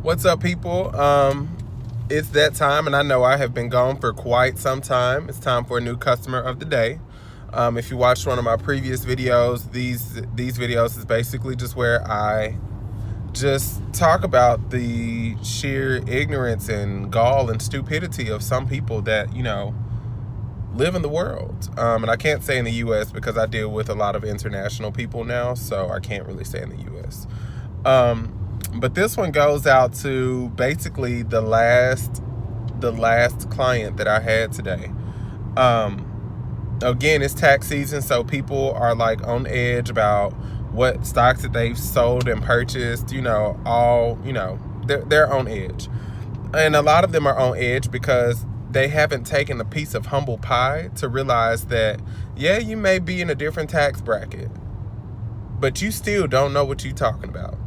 What's up, people? It's that time, and I know I have been gone for quite some time. It's time for a new customer of the day. If you watched one of my previous videos, these videos is basically just where I just talk about the sheer ignorance and gall and stupidity of some people that live in the world. And I can't say in the U.S. because I deal with a lot of international people now, so I can't really say in the U.S. But this one goes out to basically the last client that I had today. Again, it's tax season, so people are like on edge about what stocks that they've sold and purchased. They're on edge, and a lot of them are on edge because they haven't taken a piece of humble pie to realize that you may be in a different tax bracket, but you still don't know what you're talking about.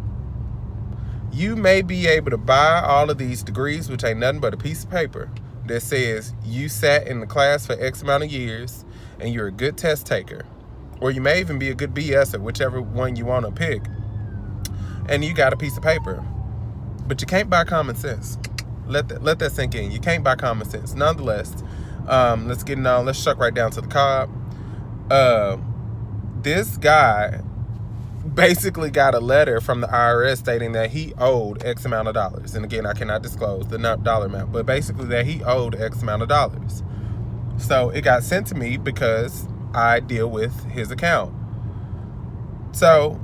You may be able to buy all of these degrees, which ain't nothing but a piece of paper that says you sat in the class for X amount of years and you're a good test taker. Or you may even be a good BSer, whichever one you want to pick. And you got a piece of paper. But you can't buy common sense. Let that sink in. You can't buy common sense. Nonetheless, let's shuck right down to the cob. This guy basically got a letter from the IRS stating that he owed X amount of dollars. And again, I cannot disclose the dollar amount, but basically that he owed X amount of dollars. So it got sent to me because I deal with his account. So,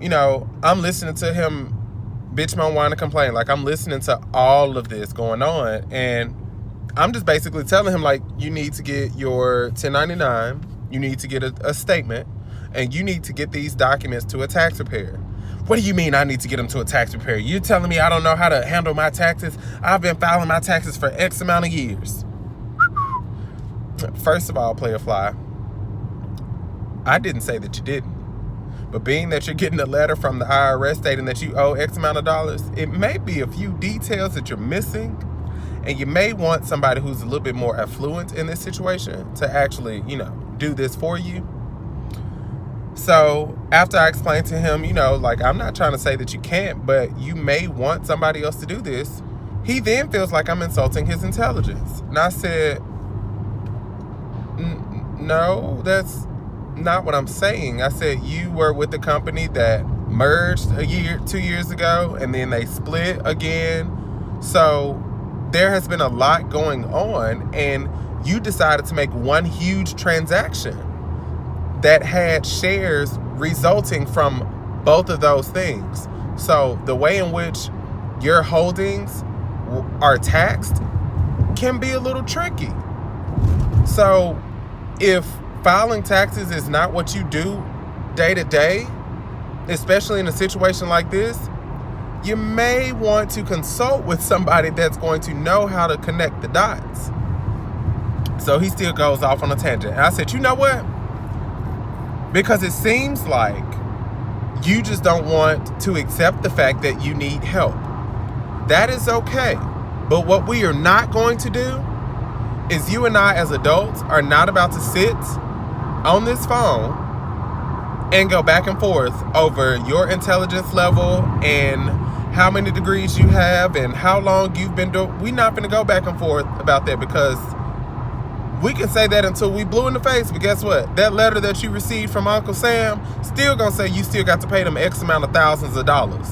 I'm listening to him bitch, moan, whine, and complain. Like, I'm listening to all of this going on, and I'm just basically telling him, like, you need to get your 1099, you need to get a statement, and you need to get these documents to a tax preparer. What do you mean I need to get them to a tax preparer? You're telling me I don't know how to handle my taxes? I've been filing my taxes for X amount of years. First of all, player fly, I didn't say that you didn't. But being that you're getting a letter from the IRS stating that you owe X amount of dollars, it may be a few details that you're missing. And you may want somebody who's a little bit more affluent in this situation to actually, do this for you. So after I explained to him, I'm not trying to say that you can't, but you may want somebody else to do this. He then feels like I'm insulting his intelligence. And I said, no, that's not what I'm saying. I said, you were with the company that merged 2 years ago, and then they split again. So there has been a lot going on, and you decided to make one huge transaction that had shares resulting from both of those things. So the way in which your holdings are taxed can be a little tricky. So if filing taxes is not what you do day to day, especially in a situation like this, you may want to consult with somebody that's going to know how to connect the dots. So he still goes off on a tangent. And I said, you know what? Because it seems like you just don't want to accept the fact that you need help. That is okay. But what we are not going to do is, you and I as adults are not about to sit on this phone and go back and forth over your intelligence level and how many degrees you have and how long you've been doing. We're not going to go back and forth about that, because we can say that until we blue in the face, but guess what? That letter that you received from Uncle Sam still gonna say you still got to pay them X amount of thousands of dollars.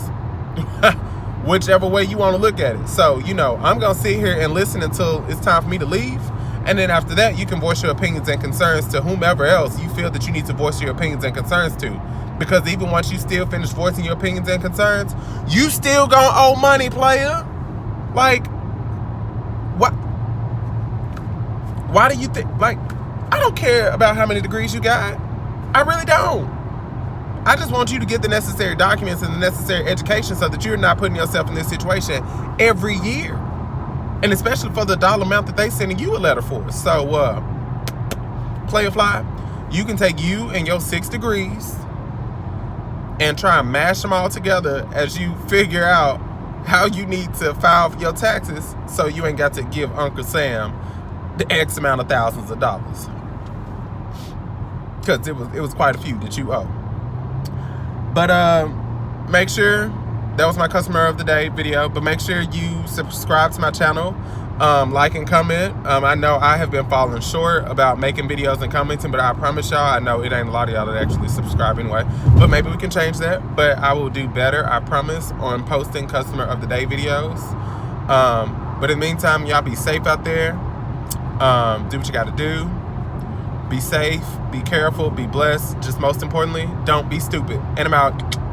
Whichever way you want to look at it. So, I'm gonna sit here and listen until it's time for me to leave. And then after that, you can voice your opinions and concerns to whomever else you feel that you need to voice your opinions and concerns to. Because even once you still finish voicing your opinions and concerns, you still gonna owe money, player. Like, what? Why do you think, I don't care about how many degrees you got. I really don't. I just want you to get the necessary documents and the necessary education so that you're not putting yourself in this situation every year. And especially for the dollar amount that they sending you a letter for. So, player fly, you can take you and your 6 degrees and try and mash them all together as you figure out how you need to file for your taxes so you ain't got to give Uncle Sam the X amount of thousands of dollars. Because it was quite a few that you owe. But make sure that was my customer of the day video. But make sure you subscribe to my channel, like and comment. I know I have been falling short about making videos and commenting, but I promise y'all, I know it ain't a lot of y'all that actually subscribe anyway, but maybe we can change that. But I will do better, I promise, on posting customer of the day videos. But in the meantime, y'all be safe out there. Do what you gotta do. Be safe, be careful, be blessed. Just most importantly, don't be stupid. And I'm out.